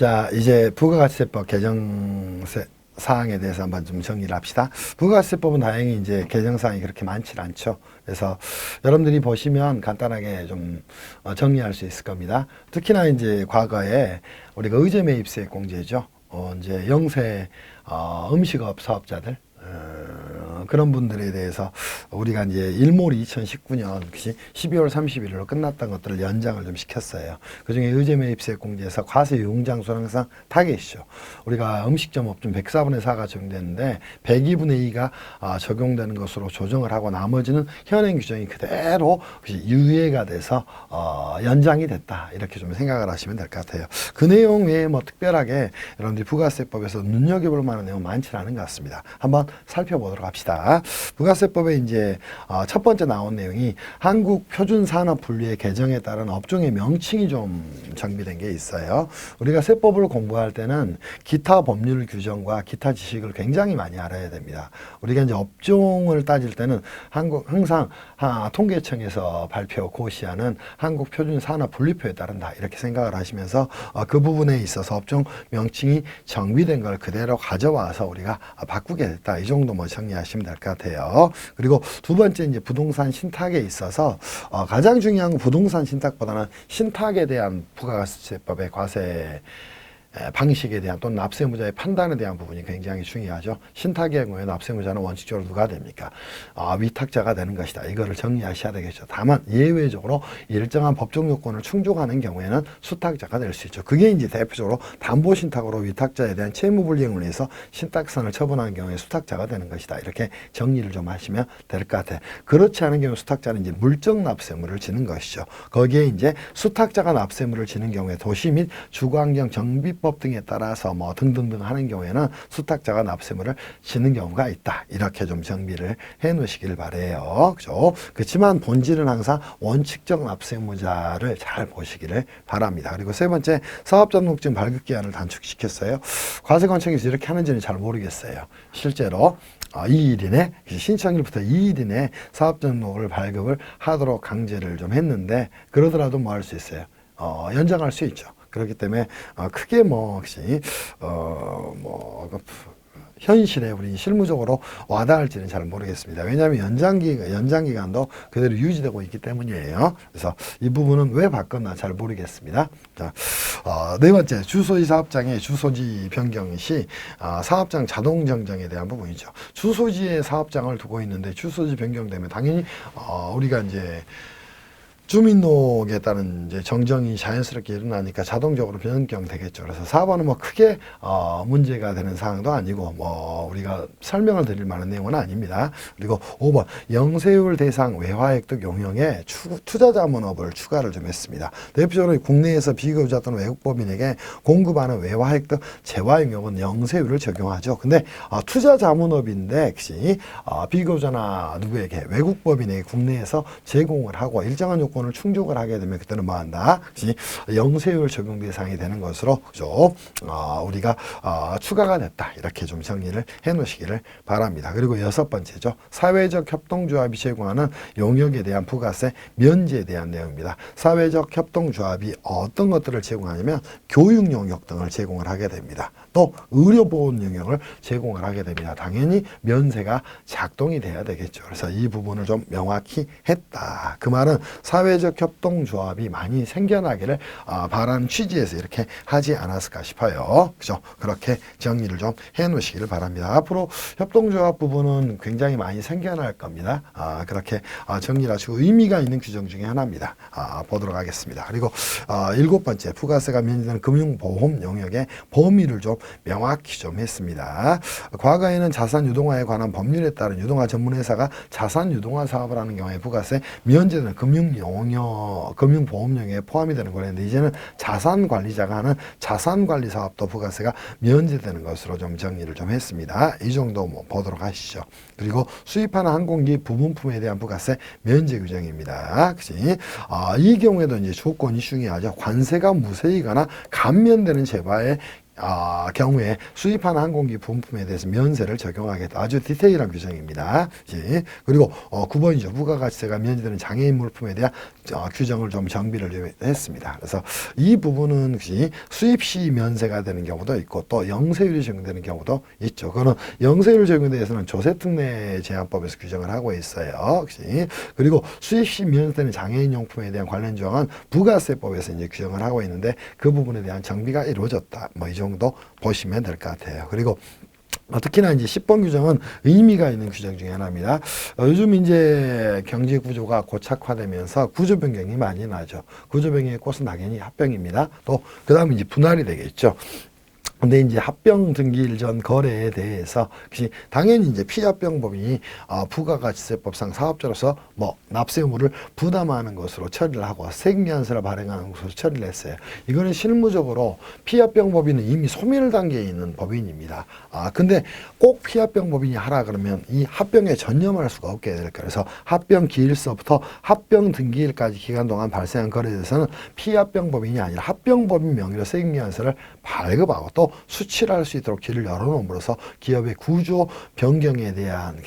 자, 이제 부가가치세법 개정 사항에 대해서 한번 좀 정리를 합시다. 부가가치세법은 다행히 이제 개정 사항이 그렇게 많지 않죠. 그래서 여러분들이 보시면 간단하게 좀 정리할 수 있을 겁니다. 특히나 이제 과거에 우리가 의제 매입세 공제죠. 이제 영세 음식업 사업자들 그런 분들에 대해서 우리가 이제 일몰이 2019년 12월 30일로 끝났던 것들을 연장을 좀 시켰어요. 그중에 의제 매입세 공제에서 과세 유흥장수는 항상 타겟이죠. 우리가 음식점 업종 104분의 4가 적용되는데 102분의 2가 적용되는 것으로 조정을 하고 나머지는 현행 규정이 그대로 유예가 돼서 연장이 됐다. 이렇게 좀 생각을 하시면 될 것 같아요. 그 내용 외에 뭐 특별하게 여러분들이 부가세법에서 눈여겨볼 만한 내용 많지는 않은 것 같습니다. 한번 살펴보도록 합시다. 부가세법에 이제 첫 번째 나온 내용이 한국 표준 산업 분류의 개정에 따른 업종의 명칭이 좀 정비된 게 있어요. 우리가 세법을 공부할 때는 기타 법률 규정과 기타 지식을 굉장히 많이 알아야 됩니다. 우리가 이제 업종을 따질 때는 항상 통계청에서 고시하는 한국 표준 산업 분류표에 따른다 이렇게 생각을 하시면서 그 부분에 있어서 업종 명칭이 정비된 걸 그대로 가져와서 우리가 바꾸게 됐다. 이 정도 뭐 정리하시면 될 것 같아요. 그리고 두 번째 이제 부동산 신탁에 있어서 가장 중요한 건 부동산 신탁보다는 신탁에 대한 부가가치세법의 과세 방식에 대한 또는 납세무자의 판단에 대한 부분이 굉장히 중요하죠. 신탁의 경우에 납세무자는 원칙적으로 누가 됩니까? 위탁자가 되는 것이다. 이거를 정리하셔야 되겠죠. 다만 예외적으로 일정한 법적 요건을 충족하는 경우에는 수탁자가 될 수 있죠. 그게 이제 대표적으로 담보신탁으로 위탁자에 대한 채무불이행을 위해서 신탁선을 처분하는 경우에 수탁자가 되는 것이다. 이렇게 정리를 좀 하시면 될 것 같아요. 그렇지 않은 경우 수탁자는 이제 물적 납세물을 지는 것이죠. 거기에 이제 수탁자가 납세물을 지는 경우에 도시 및 주거환경 정비 법 등에 따라서 뭐 등등등 하는 경우에는 수탁자가 납세물을 지는 경우가 있다. 이렇게 좀 정비를 해 놓으시길 바래요. 그죠? 그렇지만 본질은 항상 원칙적 납세무자를 잘 보시기를 바랍니다. 그리고 세 번째, 사업자등록증 발급 기한을 단축시켰어요. 과세관청에서 이렇게 하는지는 잘 모르겠어요. 실제로 2일 이내, 신청일부터 2일 이내 사업자등록을 발급을 하도록 강제를 좀 했는데 그러더라도 뭐 할 수 있어요? 연장할 수 있죠. 그렇기 때문에 크게 뭐 혹시 현실에 우리 실무적으로 와닿을지는 잘 모르겠습니다. 왜냐하면 연장 기간도 그대로 유지되고 있기 때문이에요. 그래서 이 부분은 왜 바꿨나 잘 모르겠습니다. 자, 네 번째, 주소지 사업장의 주소지 변경 시 사업장 자동 정정에 대한 부분이죠. 주소지에 사업장을 두고 있는데 주소지 변경되면 당연히 우리가 이제 주민등록에 따른 이제 정정이 자연스럽게 일어나니까 자동적으로 변경되겠죠. 그래서 4번은 뭐 크게 문제가 되는 사항도 아니고 뭐 우리가 설명을 드릴 만한 내용은 아닙니다. 그리고 5번 영세율 대상 외화획득 용역에 투자자문업을 추가를 좀 했습니다. 대표적으로 국내에서 비거주자 또는 외국법인에게 공급하는 외화획득 재화 용역은 영세율을 적용하죠. 근데 투자자문업인데 역시 비거주자나 누구에게 외국법인에게 국내에서 제공을 하고 일정한 요건 을 충족을 하게 되면 그때는 뭐 한다? 영세율 적용 대상이 되는 것으로 그죠? 우리가 추가가 됐다. 이렇게 좀 정리를 해 놓으시기를 바랍니다. 그리고 여섯 번째죠. 사회적 협동조합이 제공하는 용역에 대한 부가세 면제에 대한 내용입니다. 사회적 협동조합이 어떤 것들을 제공하냐면 교육 용역 등을 제공을 하게 됩니다. 또 의료보험 용역을 제공을 하게 됩니다. 당연히 면세가 작동이 돼야 되겠죠. 그래서 이 부분을 좀 명확히 했다. 그 말은 사회적 협동조합이 많이 생겨나기를 바라는 취지에서 이렇게 하지 않았을까 싶어요. 그죠? 그렇게 정리를 좀 해 놓으시기를 바랍니다. 앞으로 협동조합 부분은 굉장히 많이 생겨날 겁니다. 그렇게 정리를 하시고 의미가 있는 규정 중에 하나입니다. 보도록 하겠습니다. 그리고 일곱 번째, 부가세가 면제되는 금융보험 영역의 범위를 좀 명확히 좀 했습니다. 과거에는 자산 유동화에 관한 법률에 따른 유동화 전문회사가 자산 유동화 사업을 하는 경우에 부가세 면제되는 금융보험 영역에 포함이 되는 거였는데 이제는 자산관리자가 하는 자산관리 사업도 부가세가 면제되는 것으로 좀 정리를 좀 했습니다. 이 정도 뭐 보도록 하시죠. 그리고 수입하는 항공기 부분품에 대한 부가세 면제 규정입니다. 그치? 이 경우에도 이제 조건이 중요하죠. 관세가 무세이거나 감면되는 재화의 경우에 수입하는 항공기 부품에 대해서 면세를 적용하겠다. 아주 디테일한 규정입니다. 그리고 9번이죠. 부가가치세가 면제되는 장애인 물품에 대한 규정을 좀 정비를 했습니다. 그래서 이 부분은 수입 시 면세가 되는 경우도 있고 또 영세율이 적용되는 경우도 있죠. 그거는 영세율 적용에 대해서는 조세특례 제한법에서 규정을 하고 있어요. 그리고 수입 시 면세되는 장애인 용품에 대한 관련 조항은 부가세법에서 이제 규정을 하고 있는데 그 부분에 대한 정비가 이루어졌다. 뭐 이 정도 보시면 될 것 같아요. 그리고 특히나 이제 10번 규정은 의미가 있는 규정 중에 하나입니다. 요즘 이제 경제 구조가 고착화되면서 구조 변경이 많이 나죠. 구조 변경의 꽃은 당연히 합병입니다. 또 그다음에 이제 분할이 되겠죠. 근데 이제 합병 등기일 전 거래에 대해서 당연히 이제 피합병법이 부가가치세법상 사업자로서 뭐 납세 의무를 부담하는 것으로 처리를 하고 세금계산서를 발행하는 것으로 처리를 했어요. 이거는 실무적으로 피합병법인은 이미 소멸 단계에 있는 법인입니다. 근데 꼭 피합병법인이 하라 그러면 이 합병에 전념할 수가 없게 될 거예요. 그래서 합병 기일서부터 합병 등기일까지 기간 동안 발생한 거래에 대해서는 피합병법인이 아니라 합병법인 명의로 세금계산서를 발급하고 또 수취를 할 수 있도록 길을 열어놓음으로써 기업의 구조 변경에 대한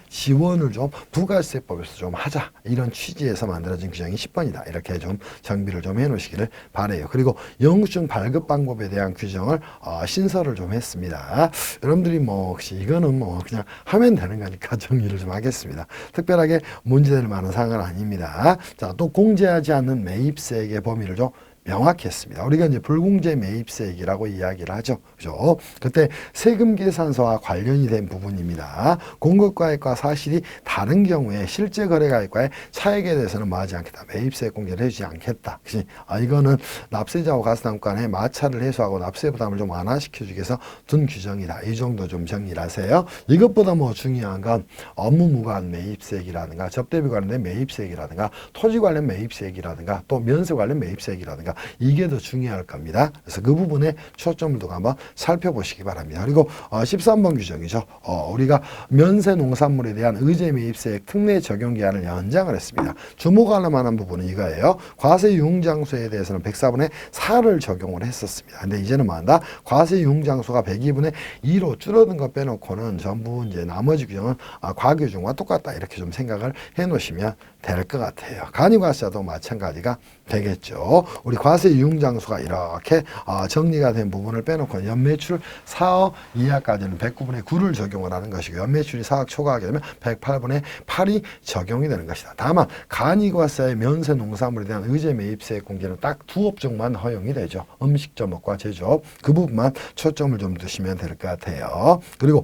지원을 좀 부가세법에서 좀 하자 이런 취지에서 만들어진 규정이 10번이다. 이렇게 좀 정비를 좀 해놓으시기를 바래요. 그리고 영수증 발급 방법에 대한 규정을 신설을 좀 했습니다. 여러분들이 뭐 혹시 이거는 뭐 그냥 하면 되는 거니까 정리를 좀 하겠습니다. 특별하게 문제될 만한 사항은 아닙니다. 자, 또 공제하지 않는 매입세액의 범위를 좀 명확히 했습니다. 우리가 이제 불공제 매입세액이라고 이야기를 하죠. 그죠? 그때 세금 계산서와 관련이 된 부분입니다. 공급가액과 사실이 다른 경우에 실제 거래가액과의 차액에 대해서는 뭐하지 않겠다. 매입세액 공제를 해주지 않겠다. 그치? 이거는 납세자와 가스남 간의 마찰을 해소하고 납세 부담을 좀 완화시켜주기 위해서 둔 규정이다. 이 정도 좀 정리를 하세요. 이것보다 뭐 중요한 건 업무 무관 매입세액이라든가 접대비 관련된 매입세액이라든가 토지 관련 매입세액이라든가 또 면세 관련 매입세액이라든가 이게 더 중요할 겁니다. 그래서 그 부분에 초점을 두고 한번 살펴보시기 바랍니다. 그리고 13번 규정이죠. 우리가 면세 농산물에 대한 의제 매입세액 특례 적용 기한을 연장을 했습니다. 주목할 만한 부분은 이거예요. 과세 유흥장소에 대해서는 104분의 4를 적용을 했었습니다. 근데 이제는 뭐한다? 과세 유흥장소가 102분의 2로 줄어든 거 빼놓고는 전부 이제 나머지 규정은 과규정과 똑같다. 이렇게 좀 생각을 해 놓으시면 될 것 같아요. 간이과세도 마찬가지가 되겠죠. 우리 과세 유흥장소가 이렇게 정리가 된 부분을 빼놓고 연매출 4억 이하까지는 109분의 9를 적용을 하는 것이고 연매출이 4억 초과하게 되면 108분의 8이 적용이 되는 것이다. 다만 간이과세의 면세 농산물에 대한 의제 매입세액 공제는 딱 두 업종만 허용이 되죠. 음식점업과 제조업 그 부분만 초점을 좀 두시면 될 것 같아요. 그리고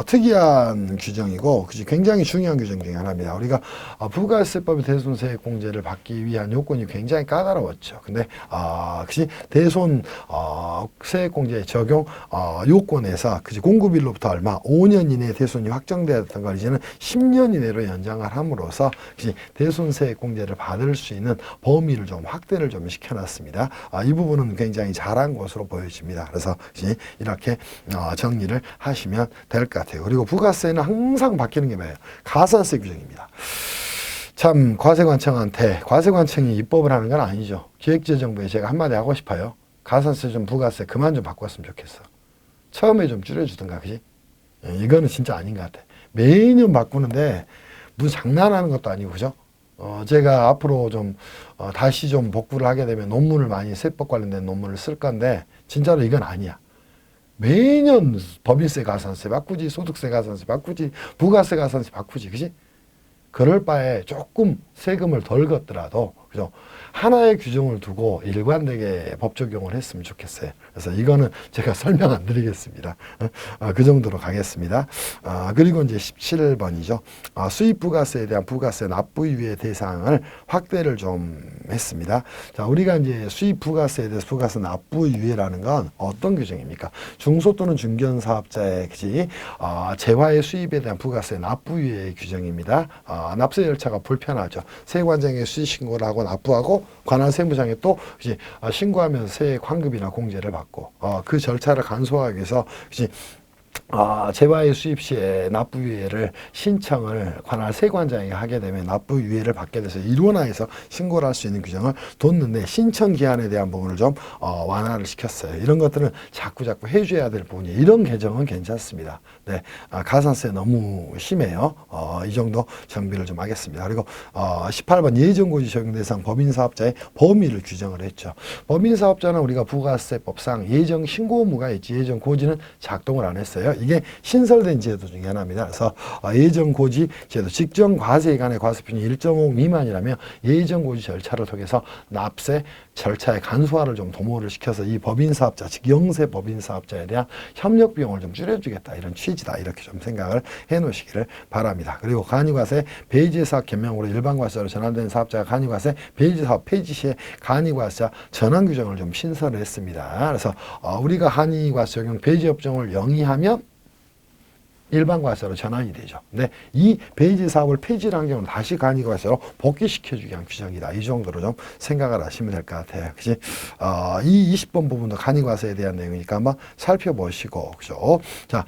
특이한 규정이고 굉장히 중요한 규정 중에 하나입니다. 우리가 부가세법의 대손세액 공제를 받기 위한 요건이 굉장히 까다로웠죠. 근데 대손 세액공제 적용 요건에서 공급일로부터 얼마 5년 이내에 대손이 확정되었던 걸 이제는 10년 이내로 연장을 함으로써 대손 세액공제를 받을 수 있는 범위를 좀 확대를 좀 시켜놨습니다. 이 부분은 굉장히 잘한 것으로 보여집니다. 그래서 이렇게 정리를 하시면 될 것 같아요. 그리고 부가세는 항상 바뀌는 게 뭐예요? 가산세 규정입니다. 참 과세관청한테 과세관청이 입법을 하는 건 아니죠. 기획재정부에 제가 한마디 하고 싶어요. 가산세 좀 부가세 그만 좀 바꿨으면 좋겠어. 처음에 좀 줄여주든가 그지? 이거는 진짜 아닌 것 같아. 매년 바꾸는데 무슨 장난하는 것도 아니고 그죠? 제가 앞으로 좀 다시 좀 복구를 하게 되면 논문을 많이 세법 관련된 논문을 쓸 건데 진짜로 이건 아니야. 매년 법인세 가산세 바꾸지 소득세 가산세 바꾸지 부가세 가산세 바꾸지 그지? 그럴 바에 조금 세금을 덜 걷더라도 그죠? 하나의 규정을 두고 일관되게 법 적용을 했으면 좋겠어요. 그래서 이거는 제가 설명 안 드리겠습니다. 그 정도로 가겠습니다. 그리고 이제 17번이죠. 수입부가세에 대한 부가세 납부유예 대상을 확대를 좀 했습니다. 자, 우리가 이제 수입부가세에 대해서 부가세 납부유예라는 건 어떤 규정입니까? 중소 또는 중견 사업자의 재화의 수입에 대한 부가세 납부유예 규정입니다. 납세 절차가 불편하죠. 세관장에 수익신고를 하고 납부하고 관할 세무장에 또 신고하면서 세액 환급이나 공제를 받고 그 절차를 간소화하기 위해서 재화의 수입 시에 납부유예를 신청을 관할 세관장에게 하게 되면 납부유예를 받게 돼서 일원화해서 신고를 할 수 있는 규정을 뒀는데 신청 기한에 대한 부분을 좀 완화를 시켰어요. 이런 것들은 자꾸 해줘야 될 부분이에요. 이런 개정은 괜찮습니다. 네, 가산세 너무 심해요. 이 정도 정비를 좀 하겠습니다. 그리고 18번 예정고지 적용 대상 법인사업자의 범위를 규정을 했죠. 법인사업자는 우리가 부가세법상 예정 신고 의무가 있지 예정고지는 작동을 안 했어요. 이게 신설된 제도 중에 하나입니다. 그래서 예정고지 제도, 직전 과세기간의 과세표준이 1.5 미만이라면 예정고지 절차를 통해서 납세 절차의 간소화를 좀 도모를 시켜서 이 법인사업자, 즉 영세 법인사업자에 대한 협력 비용을 좀 줄여주겠다 이런 취지다 이렇게 좀 생각을 해놓으시기를 바랍니다. 그리고 간이과세 배제사업減免으로 일반과세로 전환된 사업자가 간이과세 배제사업 폐지 시에 간이과세 전환 규정을 좀 신설을 했습니다. 그래서 우리가 간이과세 적용 배제업종을 영위하면 일반과세로 전환이 되죠. 근데 이 배제 사업을 폐지를 한 경우는 다시 간이과세로 복귀시켜주기 위한 규정이다. 이 정도로 좀 생각을 하시면 될 것 같아요. 그치? 이 20번 부분도 간이과세에 대한 내용이니까 한번 살펴보시고, 그죠? 자,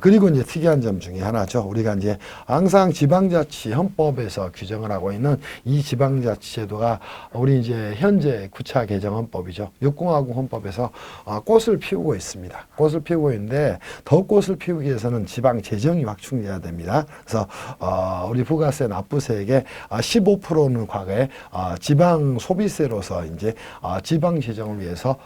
그리고 이제 특이한 점 중에 하나죠. 우리가 이제 항상 지방자치 헌법에서 규정을 하고 있는 이 지방자치 제도가 우리 이제 현재 9차 개정헌법이죠. 6공화국 헌법에서 꽃을 피우고 있습니다. 꽃을 피우고 있는데 더 꽃을 피우기 위해서는 지방 재정이 확충돼야 됩니다. 그래서 우리 부가세 납부세액의 15%는 과거에 지방 소비세로서 이제 지방 재정을 위해서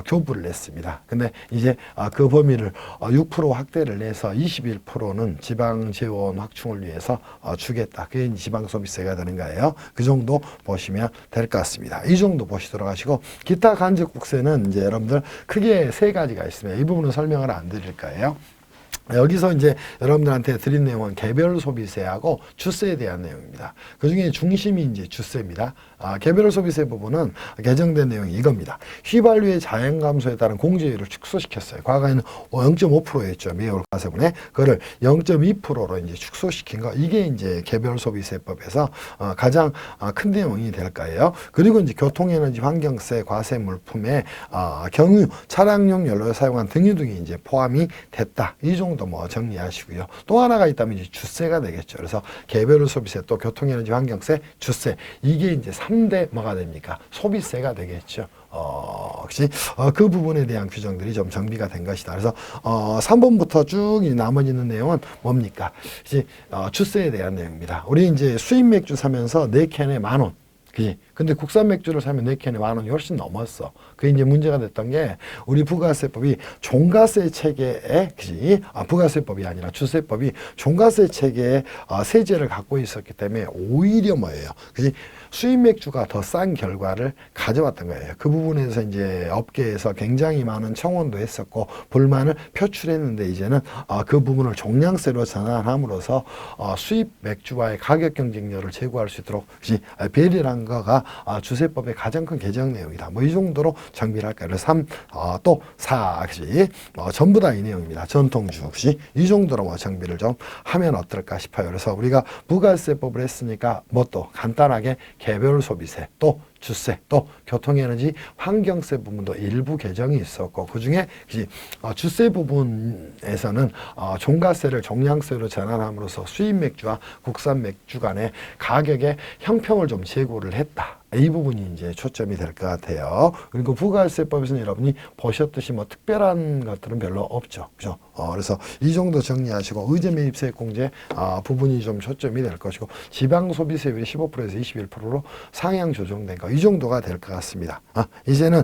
교부를 냈습니다. 근데 이제 그 범위를 6% 확대를 내서 21%는 지방 재원 확충을 위해서 주겠다. 그게 지방 소비세가 되는 거예요. 그 정도 보시면 될 것 같습니다. 이 정도 보시도록 하시고 기타 간접국세는 이제 여러분들 크게 세 가지가 있습니다. 이 부분은 설명을 안 드릴 거예요. 여기서 이제 여러분들한테 드린 내용은 개별 소비세하고 주세에 대한 내용입니다. 그 중에 중심이 이제 주세입니다. 개별 소비세 부분은 개정된 내용이 이겁니다. 휘발유의 자연 감소에 따른 공제율을 축소시켰어요. 과거에는 0.5%였죠. 매월과세분에 그거를 0.2%로 이제 축소시킨 거. 이게 이제 개별 소비세법에서 가장 큰 내용이 될 거예요. 그리고 이제 교통에너지 환경세 과세 물품에 경유 차량용 연료에 사용한 등유 등이 이제 포함이 됐다. 이 정도 뭐 정리하시고요. 또 하나가 있다면 이제 주세가 되겠죠. 그래서 개별 소비세 또 교통에너지 환경세 주세 이게 이제 3대 뭐가 됩니까? 소비세가 되겠죠. 혹시 그 부분에 대한 규정들이 좀 정비가 된 것이다. 그래서 3번부터 쭉 나머지 있는 내용은 뭡니까? 이제 주세에 대한 내용입니다. 우리 이제 수입 맥주 사면서 4캔에 10,000원. 그지? 근데 국산 맥주를 사면 4캔에 10,000원이 훨씬 넘었어. 그게 이제 문제가 됐던 게 우리 부가세법이 종가세 체계에, 그지? 부가세법이 아니라 주세법이 종가세 체계에 세제를 갖고 있었기 때문에 오히려 뭐예요? 그지? 수입 맥주가 더 싼 결과를 가져왔던 거예요. 그 부분에서 이제 업계에서 굉장히 많은 청원도 했었고 불만을 표출했는데 이제는 그 부분을 종량세로 전환함으로써 수입 맥주와의 가격 경쟁력을 제고할 수 있도록 배려한 거가 주세법의 가장 큰 개정 내용이다. 뭐 이 정도로 정비를 할까요? 그래서 3, 또 4, 전부 다 이 내용입니다. 전통주, 이 정도로 뭐 정비를 좀 하면 어떨까 싶어요. 그래서 우리가 부가세법을 했으니까 뭐 또 간단하게 개별 소비세, 또 주세, 또 교통에너지 환경세 부분도 일부 개정이 있었고 그중에 주세 부분에서는 종가세를 종량세로 전환함으로써 수입 맥주와 국산 맥주 간의 가격의 형평을 좀 제고를 했다. 이 부분이 이제 초점이 될 것 같아요. 그리고 부가세법에서는 여러분이 보셨듯이 뭐 특별한 것들은 별로 없죠. 그죠? 그래서 이 정도 정리하시고 의제 매입세액 공제 부분이 좀 초점이 될 것이고 지방 소비세율이 15%에서 21%로 상향 조정된 거 이 정도가 될 것 같습니다. 이제는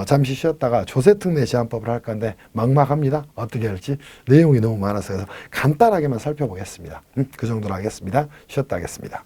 잠시 쉬었다가 조세특례 제한법을 할 건데 막막합니다. 어떻게 할지 내용이 너무 많아서 그래서 간단하게만 살펴보겠습니다. 그 정도로 하겠습니다. 쉬었다 하겠습니다.